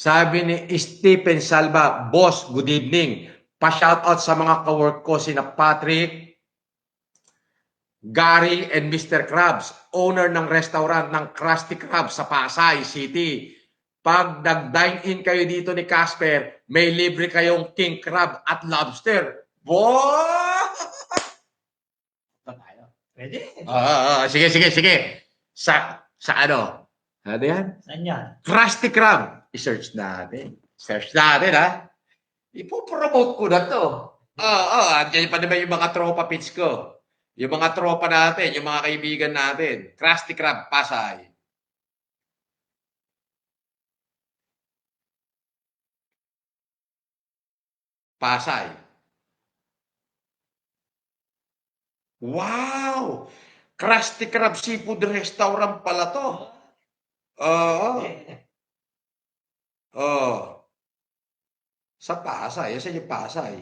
Sabi ni Stephen Salva, Boss, good evening. Pa-shoutout sa mga kawork ko sina Patrick, Gary, and Mr. Krabs, owner ng restaurant ng Krusty Krab sa Pasay City. Pag nag-dine-in kayo dito ni Casper, may libre kayong king crab at lobster. Boss! Pwede. Sige. Sa ano? Ano yan? Saan yan? Krusty Krab. I-search natin. Search natin, ha? Ipopromote ko na to. Andiyan pa naman yung mga tropa pits ko. Yung mga tropa natin, yung mga kaibigan natin. Krusty Krab, Pasay. Pasay. Wow! Krusty Krab Seafood Restaurant pala to. Oo. Sa Pasay. Saan yung Pasay?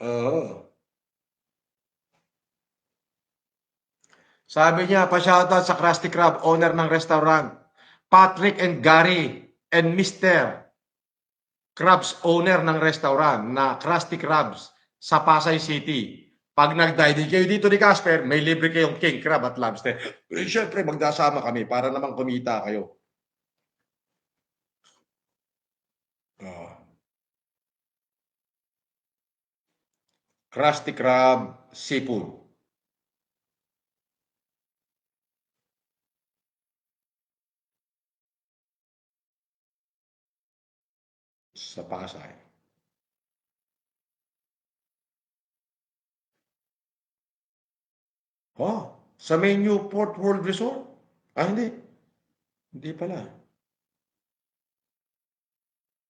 Oo. Sabi niya, pa-shoutout sa Krusty Krab, owner ng restaurant. Patrick and Gary and Mr. Krabs, owner ng restaurant na Krusty Krabs sa Pasay City. Pag nag-dine kayo dito ni Casper, may libre kayong king crab at lobster. Siyempre, magdasama kami para naman kumita kayo. Krusty Krab Seafood. Sa Pasay. Sa may Newport World Resort? Hindi. Hindi pala.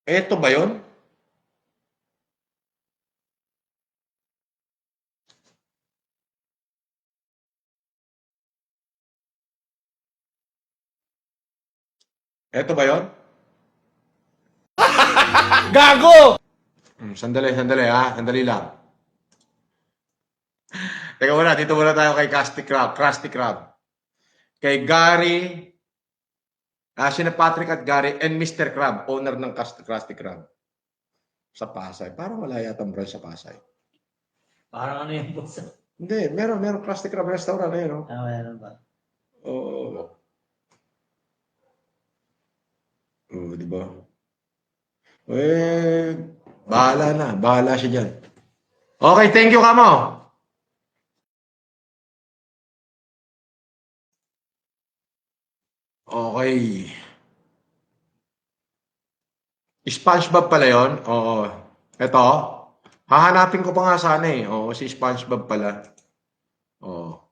Eto ba yun? Eto ba yun? Gago! Sandali ha. Sandali lang. Teka muna, dito muna tayo kay Krusty Krab. Kay Gary, sina Patrick at Gary, and Mr. Krab, owner ng Krusty Krab. Sa Pasay. Parang wala yata branch sa Pasay. Parang ano yung boss? Hindi, meron Krusty Krab restaurant na yun, no? Meron ba? Oo. Di ba? Bahala siya dyan. Okay, thank you, Kamo. Okay. SpongeBob pala yun? Oo. Ito. Hahanapin ko pa nga sana eh. Oo, si SpongeBob pala. Oo.